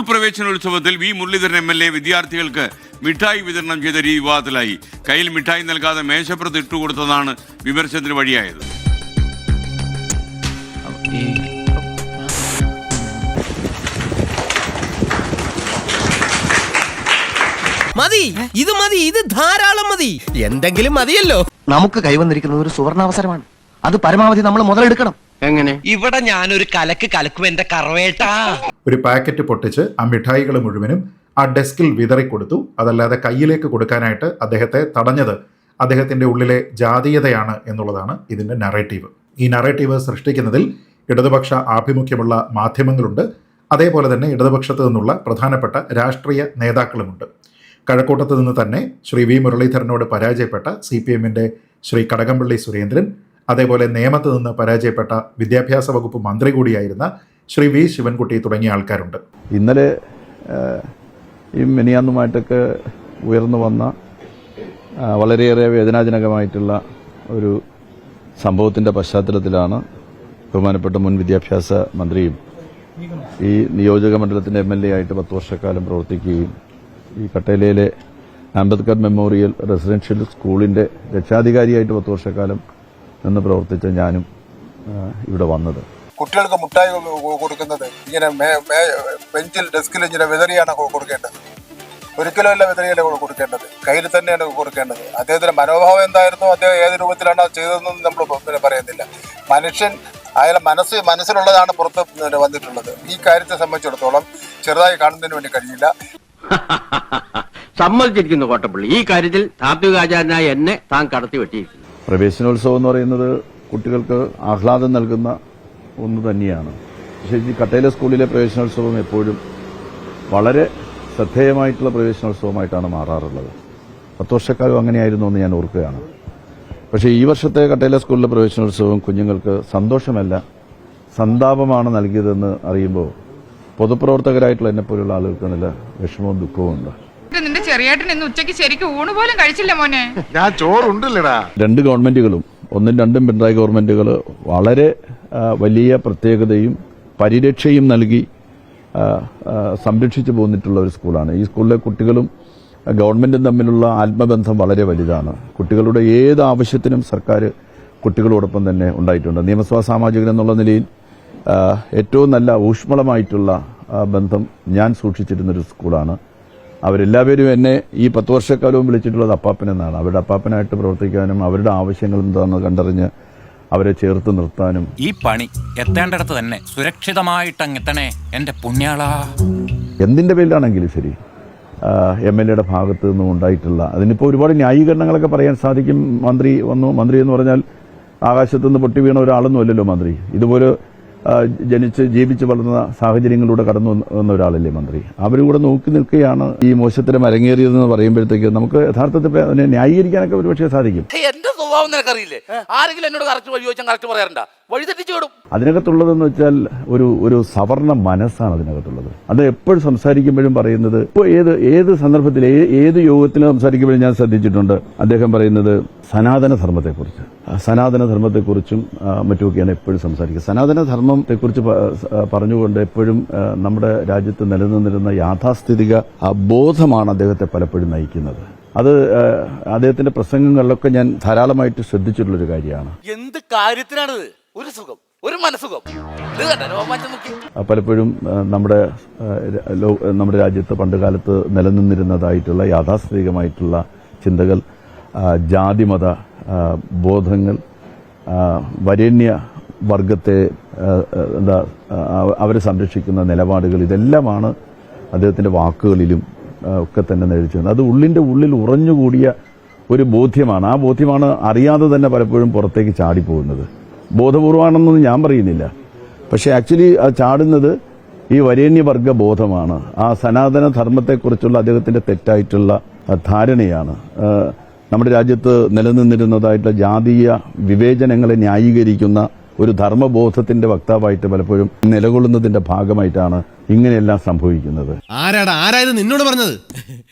പ്രവേശനോത്സവത്തിൽ V Muraleedharan MLA വിദ്യാർത്ഥികൾക്ക് മിഠായി വിതരണം ചെയ്ത രീതി വിവാദത്തിലായി. കയ്യിൽ മിഠായി നൽകാതെ മേശപ്പുറത്ത് ഇട്ടുകൊടുത്തതാണ് വിമർശനത്തിന് വഴിയായത്. മതി, ഇത് ധാരാളം മതി. എന്തെങ്കിലും മതിയല്ലോ. നമുക്ക് കൈവന്നിരിക്കുന്നത് ഒരു സുവർണാവസരമാണ്. അത് പരമാവധി നമ്മൾ മുതലെടുക്കണം. എങ്ങനെ? ഇവിടെ ഞാനൊരു കലക്കും എന്റെ കറവേട്ടാ. ഒരു പാക്കറ്റ് പൊട്ടിച്ച് ആ മിഠായികൾ മുഴുവനും ആ ഡെസ്കിൽ വിതറിക്കൊടുത്തു. അതല്ലാതെ കയ്യിലേക്ക് കൊടുക്കാനായിട്ട് അദ്ദേഹത്തെ തടഞ്ഞത് അദ്ദേഹത്തിൻ്റെ ഉള്ളിലെ ജാതീയതയാണ് എന്നുള്ളതാണ് ഇതിൻ്റെ നറേറ്റീവ്. ഈ നറേറ്റീവ് സൃഷ്ടിക്കുന്നതിൽ ഇടതുപക്ഷ ആഭിമുഖ്യമുള്ള മാധ്യമങ്ങളുണ്ട്. അതേപോലെ തന്നെ ഇടതുപക്ഷത്ത് നിന്നുള്ള പ്രധാനപ്പെട്ട രാഷ്ട്രീയ നേതാക്കളുമുണ്ട്. കഴക്കൂട്ടത്ത് നിന്ന് തന്നെ ശ്രീ വി മുരളീധരനോട് പരാജയപ്പെട്ട CPMൻ്റെ ശ്രീ കടകംപള്ളി സുരേന്ദ്രൻ, അതേപോലെ നേമത്ത് നിന്ന് പരാജയപ്പെട്ട വിദ്യാഭ്യാസ വകുപ്പ് മന്ത്രി കൂടിയായിരുന്ന ശ്രീ വി ശിവൻകുട്ടി തുടങ്ങിയ ആൾക്കാരുണ്ട്. ഇന്നലെ ഈ മിനിയാന്നുമായിട്ടൊക്കെ ഉയർന്നു വന്ന വളരെയേറെ വേദനാജനകമായിട്ടുള്ള ഒരു സംഭവത്തിൻ്റെ പശ്ചാത്തലത്തിലാണ് ബഹുമാനപ്പെട്ട മുൻ വിദ്യാഭ്യാസ മന്ത്രിയും ഈ നിയോജക മണ്ഡലത്തിൻ്റെ MLA ആയിട്ട് 10 വർഷക്കാലം പ്രവർത്തിക്കുകയും ഈ കട്ടേലയിലെ അംബേദ്കർ മെമ്മോറിയൽ റെസിഡൻഷ്യൽ സ്കൂളിൻ്റെ രക്ഷാധികാരിയായിട്ട് 10 വർഷക്കാലം നിന്ന് പ്രവർത്തിച്ച ഞാനും ഇവിടെ വന്നത്. കുട്ടികൾക്ക് മുട്ടായി കൊടുക്കുന്നത് ഇങ്ങനെ ബെഞ്ചിൽ ഡെസ്കിൽ ഇങ്ങനെ വിതറിയാണ് കൊടുക്കേണ്ടത്. ഒരിക്കലും അല്ല വിതറിയല്ലേ കൊടുക്കേണ്ടത്, കയ്യിൽ തന്നെയാണ് കൊടുക്കേണ്ടത്. അദ്ദേഹത്തിന്റെ മനോഭാവം എന്തായിരുന്നു, അദ്ദേഹം ഏത് രൂപത്തിലാണ് ചെയ്തതെന്നൊന്നും നമ്മൾ പറയുന്നില്ല. മനുഷ്യൻ അയാളെ മനസ്സിലുള്ളതാണ് പുറത്ത് വന്നിട്ടുള്ളത്. ഈ കാര്യത്തെ സംബന്ധിച്ചിടത്തോളം ചെറുതായി കാണുന്നതിന് വേണ്ടി കഴിയില്ല. സമ്മതിച്ചിരിക്കുന്നു കോട്ടപ്പള്ളി. ഈ കാര്യത്തിൽ താത്വികാചാരനായ എന്നെ താൻ കടത്തി വെട്ടിയിരിക്കുന്നു. പ്രവേശനോത്സവം എന്ന് പറയുന്നത് കുട്ടികൾക്ക് ആഹ്ലാദം നൽകുന്ന ഒന്ന് തന്നെയാണ്. പക്ഷേ ഈ കട്ടേല സ്കൂളിലെ പ്രവേശനോത്സവം എപ്പോഴും വളരെ ശ്രദ്ധേയമായിട്ടുള്ള പ്രവേശനോത്സവമായിട്ടാണ് മാറാറുള്ളത്. 10 വർഷക്കാലം അങ്ങനെയായിരുന്നു എന്ന് ഞാൻ ഓർക്കുകയാണ്. പക്ഷേ ഈ വർഷത്തെ കട്ടേല സ്കൂളിലെ പ്രവേശനോത്സവം കുഞ്ഞുങ്ങൾക്ക് സന്തോഷമല്ല സന്താപമാണ് നൽകിയതെന്ന് അറിയുമ്പോൾ പൊതുപ്രവർത്തകരായിട്ടുള്ള എന്നെപ്പോലുള്ള ആളുകൾക്ക് നല്ല വിഷമവും ദുഃഖവും ഉണ്ട്. നിന്റെ ചെറിയേട്ടൻ ഇന്ന് ഉച്ചയ്ക്ക് ശരിക്കും ഊണ് പോലും കഴിച്ചില്ല മോനെ. ഞാൻ ചോറുണ്ടല്ലടാ. 2 ഗവൺമെന്റുകളും 1ഉം 2ഉം പിണറായി ഗവൺമെന്റുകൾ വളരെ വലിയ പ്രത്യേകതയും പരിരക്ഷയും നൽകി സംരക്ഷിച്ചു പോന്നിട്ടുള്ള ഒരു സ്കൂളാണ്. ഈ സ്കൂളിലെ കുട്ടികളും ഗവൺമെന്റും തമ്മിലുള്ള ആത്മബന്ധം വളരെ വലുതാണ്. കുട്ടികളുടെ ഏത് ആവശ്യത്തിനും സർക്കാർ കുട്ടികളോടൊപ്പം തന്നെ ഉണ്ടായിട്ടുണ്ട്. നിയമസഭാ സാമാജികൻ എന്നുള്ള നിലയിൽ ഏറ്റവും നല്ല ഊഷ്മളമായിട്ടുള്ള ബന്ധം ഞാൻ സൂക്ഷിച്ചിരുന്നൊരു സ്കൂളാണ്. അവരെല്ലാവരും എന്നെ ഈ 10 വർഷക്കാലവും വിളിച്ചിട്ടുള്ളത് അപ്പാപ്പനെന്നാണ്. അവരുടെ അപ്പാപ്പനായിട്ട് പ്രവർത്തിക്കാനും അവരുടെ ആവശ്യങ്ങൾ എന്താണെന്ന് കണ്ടറിഞ്ഞ് അവരെ ചേർത്ത് നിർത്താനും. ഈ പണി എത്തേണ്ടടുത്ത് തന്നെ സുരക്ഷിതമായിട്ടെത്തണേ എന്റെ പുണ്യാളാ. എന്തിന്റെ പേരിലാണെങ്കിലും ശരി MLAയുടെ ഭാഗത്തു നിന്നും ഉണ്ടായിട്ടുള്ള അതിനിപ്പോൾ ഒരുപാട് ന്യായീകരണങ്ങളൊക്കെ പറയാൻ സാധിക്കും. മന്ത്രി എന്ന് പറഞ്ഞാൽ ആകാശത്തു നിന്ന് പൊട്ടി വീണ ഒരാളൊന്നും അല്ലല്ലോ മന്ത്രി. ഇതുപോലെ ജനിച്ച് ജീവിച്ച് വളർന്ന സാഹചര്യങ്ങളിലൂടെ കടന്നു വന്ന ഒരാളല്ലേ മന്ത്രി. അവരും കൂടെ നോക്കി നിൽക്കുകയാണ് ഈ മോശത്തിന് അരങ്ങേറിയതെന്ന് പറയുമ്പോഴത്തേക്ക് നമുക്ക് യഥാർത്ഥത്തിൽ അതിനെ ന്യായീകരിക്കാനൊക്കെ ഒരുപക്ഷെ സാധിക്കും. എന്റെ സ്വഭാവം നിനക്കറിയില്ലേ? ആരെങ്കിലും എന്നോട് കറക്റ്റ് വഴി ചോദിച്ചാൽ കറക്റ്റ് പറയാറുണ്ട്, വഴി തെറ്റിച്ചു വിടും. അതിനകത്തുള്ളതെന്ന് വെച്ചാൽ ഒരു സവർണ മനസ്സാണ് അതിനകത്തുള്ളത്. അത് എപ്പോഴും സംസാരിക്കുമ്പോഴും പറയുന്നത്, ഇപ്പോൾ ഏത് സന്ദർഭത്തിൽ ഏത് യോഗത്തിൽ സംസാരിക്കുമ്പോഴും ഞാൻ ശ്രദ്ധിച്ചിട്ടുണ്ട് അദ്ദേഹം പറയുന്നത് സനാതന ധർമ്മത്തെക്കുറിച്ചും മറ്റുമൊക്കെയാണ് എപ്പോഴും സംസാരിക്കുക. സനാതന ധർമ്മത്തെക്കുറിച്ച് പറഞ്ഞുകൊണ്ട് എപ്പോഴും നമ്മുടെ രാജ്യത്ത് നിലനിന്നിരുന്ന യാഥാസ്ഥിതിക ബോധമാണ് അദ്ദേഹത്തെ പലപ്പോഴും നയിക്കുന്നത്. അത് അദ്ദേഹത്തിന്റെ പ്രസംഗങ്ങളിലൊക്കെ ഞാൻ ധാരാളമായിട്ട് ശ്രദ്ധിച്ചിട്ടുള്ളൊരു കാര്യമാണ്. എന്ത് കാര്യത്തിനാണിത്? ഒരു സുഖം, ഒരു മനസുഖം. പലപ്പോഴും നമ്മുടെ രാജ്യത്ത് പണ്ടുകാലത്ത് നിലനിന്നിരുന്നതായിട്ടുള്ള യാഥാസ്ഥിതികമായിട്ടുള്ള ചിന്തകൾ, ജാതിമത ബോധങ്ങൾ, വരേണ്യ വർഗത്തെ അവരെ സംരക്ഷിക്കുന്ന നിലപാടുകൾ, ഇതെല്ലാമാണ് അദ്ദേഹത്തിന്റെ വാക്കുകളിലും ഒക്കെ തന്നെ നിഴലിച്ചത്. അത് ഉള്ളിൽ ഉറഞ്ഞുകൂടിയ ഒരു ബോധ്യമാണ്. ആ ബോധ്യമാണ് അറിയാതെ തന്നെ പലപ്പോഴും പുറത്തേക്ക് ചാടിപ്പോകുന്നത്. ബോധപൂർവമാണെന്നൊന്നും ഞാൻ പറയുന്നില്ല, പക്ഷെ ആക്ച്വലി അത് ചാടുന്നത് ഈ വരേണ്യവർഗ ബോധമാണ്. ആ സനാതന ധർമ്മത്തെക്കുറിച്ചുള്ള അദ്ദേഹത്തിന്റെ തെറ്റായിട്ടുള്ള ധാരണയാണ്. നമ്മുടെ രാജ്യത്ത് നിലനിന്നിരുന്നതായിട്ടുള്ള ജാതീയ വിവേചനങ്ങളെ ന്യായീകരിക്കുന്ന ഒരു ധർമ്മബോധത്തിന്റെ വക്താവായിട്ട് പലപ്പോഴും നിലകൊള്ളുന്നതിന്റെ ഭാഗമായിട്ടാണ് ഇങ്ങനെയെല്ലാം സംഭവിക്കുന്നത്. ആരായത് നിന്നോട് പറഞ്ഞത്?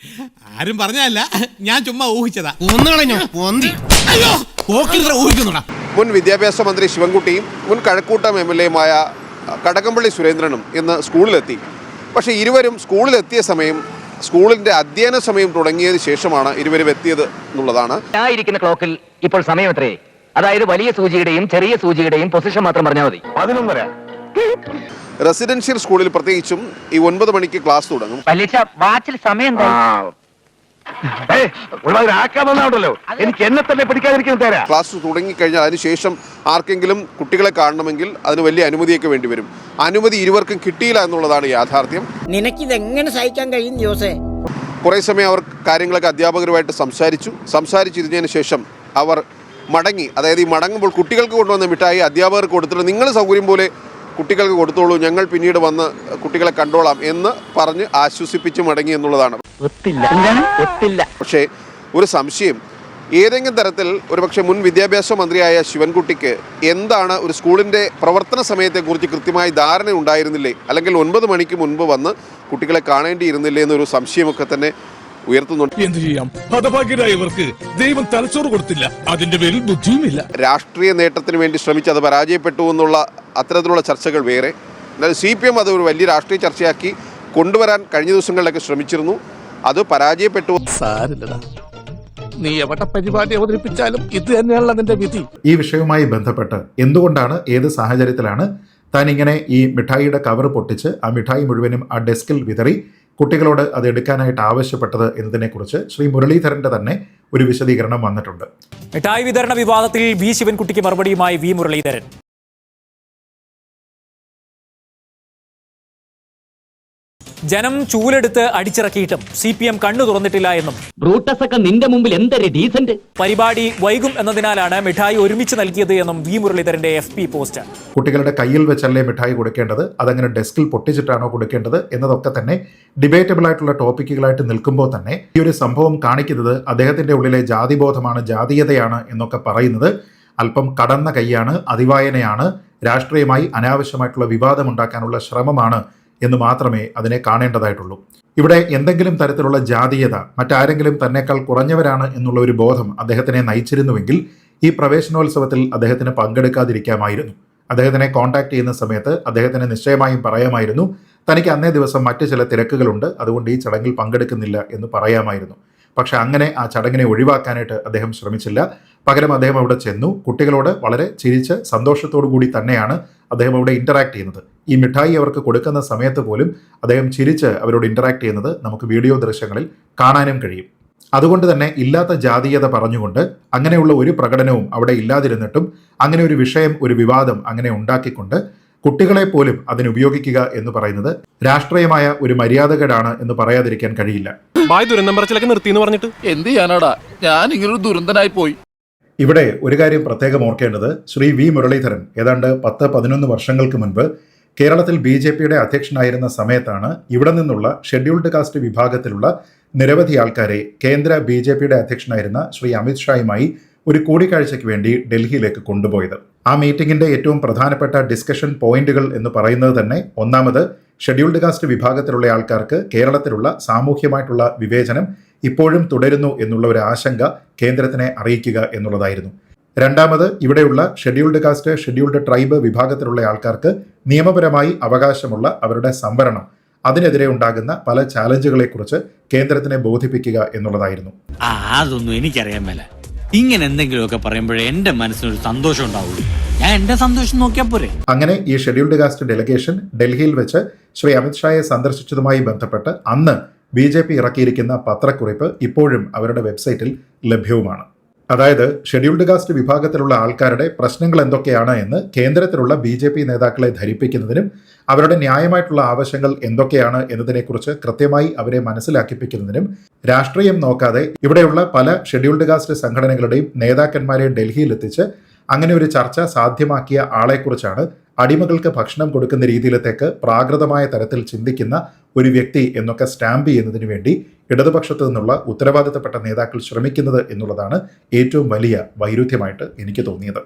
ആരും പറഞ്ഞല്ല, ഞാൻ ചുമ്മാ ഊഹിച്ചതാ. മുൻ വിദ്യാഭ്യാസ മന്ത്രി ശിവൻകുട്ടിയും മുൻ കഴക്കൂട്ടം MLAയുമായ കടകംപള്ളി സുരേന്ദ്രനും ഇന്ന് സ്കൂളിലെത്തി പക്ഷേ ഇരുവരും സ്കൂളിലെത്തിയ സമയം സ്കൂളിൻ്റെ അധ്യയന സമയം തുടങ്ങിയതിന് ശേഷമാണ് ഇരുവരും എത്തിയത് എന്നുള്ളതാണ്. ഇരിക്കുന്ന ക്ലോക്കിൽ ഇപ്പോൾ സമയം എത്രയേ? അതായത് വലിയ സൂചിയുടെയും ചെറിയ സൂചിയുടെയും പൊസിഷൻ മാത്രം പറഞ്ഞാൽ മതി. 11:30. റെസിഡൻഷ്യൽ സ്കൂളിൽ പ്രത്യേകിച്ചും ഈ 9 മണിക്ക് ക്ലാസ് തുടങ്ങും. വാച്ചിൽ സമയം എനിക്ക് എന്നെ തന്നെ പിടിക്കാതിരിക്കുന്ന തരാം. ക്ലാസ് തുടങ്ങിക്കഴിഞ്ഞാൽ അതിനുശേഷം ആർക്കെങ്കിലും കുട്ടികളെ കാണണമെങ്കിൽ അതിന് വലിയ അനുമതിയൊക്കെ വേണ്ടി വരും. അനുമതി ഇരുവർക്കും കിട്ടിയില്ല എന്നുള്ളതാണ് യാഥാർത്ഥ്യം. നിനക്കിതെങ്ങനെ സഹിക്കാൻ കഴിയും ജോസേ? കുറേ സമയം അവർ കാര്യങ്ങളൊക്കെ അധ്യാപകരുമായിട്ട് സംസാരിച്ചിരുന്നതിന് ശേഷം അവർ മടങ്ങി. അതായത് ഈ മടങ്ങുമ്പോൾ കുട്ടികൾക്ക് കൊണ്ടുവന്ന മിഠായി അധ്യാപകർക്ക് കൊടുത്തിട്ട് നിങ്ങൾ സൗകര്യം പോലെ കുട്ടികൾക്ക് കൊടുത്തോളൂ, ഞങ്ങൾ പിന്നീട് വന്ന് കുട്ടികളെ കണ്ടോളാം എന്ന് പറഞ്ഞ് ആശ്വസിപ്പിച്ച് മടങ്ങി എന്നുള്ളതാണ്. പക്ഷേ ഒരു സംശയം, ഏതെങ്കിലും തരത്തിൽ ഒരുപക്ഷെ മുൻ വിദ്യാഭ്യാസ മന്ത്രിയായ ശിവൻകുട്ടിക്ക് എന്താണ് ഒരു സ്കൂളിൻ്റെ പ്രവർത്തന സമയത്തെക്കുറിച്ച് കൃത്യമായി ധാരണ ഉണ്ടായിരുന്നില്ലേ, അല്ലെങ്കിൽ 9 മണിക്ക് മുൻപ് വന്ന് കുട്ടികളെ കാണേണ്ടിയിരുന്നില്ലേ എന്നൊരു സംശയമൊക്കെ തന്നെ ഉയർത്തുന്നുണ്ട്. എന്ത് ചെയ്യാം, ഹതഭാഗ്യരായവർക്ക് ദൈവം തലച്ചോറ് കൊടുത്തില്ല, അതിന്റെ പേരിൽ ബുദ്ധിയുമില്ല. രാഷ്ട്രീയ നേട്ടത്തിന് വേണ്ടി ശ്രമിച്ച് അത് പരാജയപ്പെട്ടു എന്നുള്ള അത്തരത്തിലുള്ള ചർച്ചകൾ വേറെ. എന്നാൽ CPM അത് ഒരു വലിയ രാഷ്ട്രീയ ചർച്ചയാക്കി കൊണ്ടുവരാൻ കഴിഞ്ഞ ദിവസങ്ങളിലൊക്കെ ശ്രമിച്ചിരുന്നു. അത് പരാജയപ്പെട്ടു. നീ എവിടെ പരിപാടി അവതരിപ്പിച്ചാലും ഇത് തന്നെയാണല്ലോ അതിന്റെ വിധി. ഈ വിഷയവുമായി ബന്ധപ്പെട്ട് എന്തുകൊണ്ടാണ്, ഏത് സാഹചര്യത്തിലാണ് താൻ ഇങ്ങനെ ഈ മിഠായിയുടെ കവർ പൊട്ടിച്ച് ആ മിഠായി മുഴുവനും ആ ഡെസ്കിൽ വിതറി കുട്ടികളോട് അത് എടുക്കാനായിട്ട് ആവശ്യപ്പെട്ടത് എന്നതിനെക്കുറിച്ച് ശ്രീ മുരളീധരന്റെ തന്നെ ഒരു വിശദീകരണം വന്നിട്ടുണ്ട്. മിഠായി വിതരണ വിവാദത്തിൽ വി ശിവൻകുട്ടിക്ക് മറുപടിയുമായി വി മുരളീധരൻ. ജനം ചൂലെടുത്ത് അടിച്ചിറക്കിയിട്ടും CPM കണ്ണു തുറന്നിട്ടില്ല എന്നും ബ്രൂട്ടസൊക്കെ നിന്റെ മുമ്പിൽ എന്തൊരു ഡീസന്റ്. പരിപാടി വൈകും എന്നതിനാലാണ് മിഠായി ഒരുമിച്ച് നൽകിയത് എന്നും വി മുരളീധരന്റെ FB പോസ്റ്റ്. കുട്ടികളുടെ കയ്യിൽ വെച്ചല്ലേ മിഠായി കൊടുക്കേണ്ടത്, അതങ്ങനെ ഡെസ്കിൽ പൊട്ടിച്ചിട്ടാണോ കൊടുക്കേണ്ടത് എന്നതൊക്കെ തന്നെ ഡിബേറ്റബിൾ ആയിട്ടുള്ള ടോപ്പിക്കുകളായിട്ട് നിൽക്കുമ്പോൾ തന്നെ ഈ ഒരു സംഭവം കാണിക്കുന്നത് അദ്ദേഹത്തിന്റെ ഉള്ളിലെ ജാതിബോധമാണ്, ജാതീയതയാണ് എന്നൊക്കെ പറയുന്നത് അല്പം കടന്ന കൈയാണ്, അതിവായനയാണ്, രാഷ്ട്രീയമായി അനാവശ്യമായിട്ടുള്ള വിവാദമുണ്ടാക്കാനുള്ള ശ്രമമാണ് എന്ന് മാത്രമേ അതിനെ കാണേണ്ടതായിട്ടുള്ളൂ. ഇവിടെ എന്തെങ്കിലും തരത്തിലുള്ള ജാതീയത, മറ്റാരെങ്കിലും തന്നെക്കാൾ കുറഞ്ഞവരാണ് എന്നുള്ള ഒരു ബോധം അദ്ദേഹത്തിനെ നയിച്ചിരുന്നുവെങ്കിൽ ഈ പ്രവേശനോത്സവത്തിൽ അദ്ദേഹത്തിന് പങ്കെടുക്കാതിരിക്കാമായിരുന്നു. അദ്ദേഹത്തിനെ കോൺടാക്ട് ചെയ്യുന്ന സമയത്ത് അദ്ദേഹത്തിന് നിശ്ചയമായും പറയാമായിരുന്നു, തനിക്ക് അന്നേ ദിവസം മറ്റു ചില തിരക്കുകളുണ്ട്, അതുകൊണ്ട് ഈ ചടങ്ങിൽ പങ്കെടുക്കുന്നില്ല എന്ന് പറയാമായിരുന്നു. പക്ഷെ അങ്ങനെ ആ ചടങ്ങിനെ ഒഴിവാക്കാനായിട്ട് അദ്ദേഹം ശ്രമിച്ചില്ല. പകരം അദ്ദേഹം അവിടെ ചെന്നു. കുട്ടികളോട് വളരെ ചിരിച്ച് സന്തോഷത്തോടു കൂടി തന്നെയാണ് അദ്ദേഹം അവിടെ ഇന്ററാക്ട് ചെയ്യുന്നത്. ഈ മിഠായി അവർക്ക് കൊടുക്കുന്ന സമയത്ത് പോലും അദ്ദേഹം ചിരിച്ച് അവരോട് ഇന്ററാക്ട് ചെയ്യുന്നത് നമുക്ക് വീഡിയോ ദൃശ്യങ്ങളിൽ കാണാനും കഴിയും. അതുകൊണ്ട് തന്നെ ഇല്ലാത്ത ജാതീയത പറഞ്ഞുകൊണ്ട് അങ്ങനെയുള്ള ഒരു പ്രകടനവും അവിടെ ഇല്ലാതിരുന്നിട്ടും അങ്ങനെ ഒരു വിഷയം, ഒരു വിവാദം അങ്ങനെ ഉണ്ടാക്കിക്കൊണ്ട് കുട്ടികളെ പോലും അതിനുപയോഗിക്കുക എന്ന് പറയുന്നത് രാഷ്ട്രീയമായ ഒരു മര്യാദകേടാണ് എന്ന് പറയാതിരിക്കാൻ കഴിയില്ല. ദുരന്തം പറച്ചിലൊക്കെ നിർത്തി എന്ന് പറഞ്ഞിട്ട് എന്ത് ചെയ്യാനാടാ, ഞാൻ ഇങ്ങനൊരു ദുരന്തനായി പോയി. ഇവിടെ ഒരു കാര്യം പ്രത്യേകം ഓർക്കേണ്ടത്, ശ്രീ വി മുരളീധരൻ ഏതാണ്ട് 10-11 വർഷങ്ങൾക്ക് മുൻപ് കേരളത്തിൽ BJPയുടെ അധ്യക്ഷനായിരുന്ന സമയത്താണ് ഇവിടെ നിന്നുള്ള ഷെഡ്യൂൾഡ് കാസ്റ്റ് വിഭാഗത്തിലുള്ള നിരവധി ആൾക്കാരെ കേന്ദ്ര BJPയുടെ അധ്യക്ഷനായിരുന്ന ശ്രീ അമിത് ഷായുമായി ഒരു കൂടിക്കാഴ്ചയ്ക്ക് വേണ്ടി ഡൽഹിയിലേക്ക് കൊണ്ടുപോയത്. ആ മീറ്റിംഗിന്റെ ഏറ്റവും പ്രധാനപ്പെട്ട ഡിസ്കഷൻ പോയിന്റുകൾ എന്ന് പറയുന്നത് തന്നെ ഒന്നാമത് ഷെഡ്യൂൾഡ് കാസ്റ്റ് വിഭാഗത്തിലുള്ള ആൾക്കാർക്ക് കേരളത്തിലുള്ള സാമൂഹ്യമായിട്ടുള്ള വിവേചനം ഇപ്പോഴും തുടരുന്നു എന്നുള്ള ഒരു ആശങ്ക കേന്ദ്രത്തിനെ അറിയിക്കുക എന്നുള്ളതായിരുന്നു. രണ്ടാമത് ഇവിടെയുള്ള ഷെഡ്യൂൾഡ് കാസ്റ്റ്, ഷെഡ്യൂൾഡ് ട്രൈബ് വിഭാഗത്തിലുള്ള ആൾക്കാർക്ക് നിയമപരമായി അവകാശമുള്ള അവരുടെ സംവരണം, അതിനെതിരെ ഉണ്ടാകുന്ന പല ചാലഞ്ചുകളെക്കുറിച്ച് കേന്ദ്രത്തിനെ ബോധിപ്പിക്കുക എന്നുള്ളതായിരുന്നു. അതൊന്നും എനിക്കറിയാൻ മേല. ഇങ്ങനെ എന്തെങ്കിലുമൊക്കെ പറയുമ്പോഴേ എന്റെ മനസ്സിനൊരു സന്തോഷം ഉണ്ടാവുള്ളൂ. ഞാൻ എന്റെ സന്തോഷം നോക്കിയാൽ പോരെ. അങ്ങനെ ഈ ഷെഡ്യൂൾഡ് കാസ്റ്റ് ഡെലിഗേഷൻ ഡൽഹിയിൽ വെച്ച് ശ്രീ അമിത് ഷായെ സന്ദർശിച്ചതുമായി ബന്ധപ്പെട്ട് അന്ന് BJP ഇറക്കിയിരിക്കുന്ന പത്രക്കുറിപ്പ് ഇപ്പോഴും അവരുടെ വെബ്സൈറ്റിൽ ലഭ്യവുമാണ്. അതായത് ഷെഡ്യൂൾഡ് കാസ്റ്റ് വിഭാഗത്തിലുള്ള ആൾക്കാരുടെ പ്രശ്നങ്ങൾ എന്തൊക്കെയാണ് എന്ന് കേന്ദ്രത്തിലുള്ള BJP നേതാക്കളെ ധരിപ്പിക്കുന്നതിനും അവരുടെ ന്യായമായിട്ടുള്ള ആവശ്യങ്ങൾ എന്തൊക്കെയാണ് എന്നതിനെക്കുറിച്ച് കൃത്യമായി അവരെ മനസ്സിലാക്കിപ്പിക്കുന്നതിനും രാഷ്ട്രീയം നോക്കാതെ ഇവിടെയുള്ള പല ഷെഡ്യൂൾഡ് കാസ്റ്റ് സംഘടനകളുടെയും നേതാക്കന്മാരെ ഡൽഹിയിലെത്തിച്ച് അങ്ങനെ ഒരു ചർച്ച സാധ്യമാക്കിയ ആളെക്കുറിച്ചാണ് അടിമകൾക്ക് ഭക്ഷണം കൊടുക്കുന്ന രീതിയിലത്തേക്ക് പ്രാകൃതമായ തരത്തിൽ ചിന്തിക്കുന്ന ഒരു വ്യക്തി എന്നൊക്കെ സ്റ്റാമ്പ് ചെയ്യുന്നതിന് വേണ്ടി ഇടതുപക്ഷത്തു നിന്നുള്ള ഉത്തരവാദിത്തപ്പെട്ട നേതാക്കൾ ശ്രമിക്കുന്നത് എന്നുള്ളതാണ് ഏറ്റവും വലിയ വൈരുദ്ധ്യമായിട്ട് എനിക്ക് തോന്നിയത്.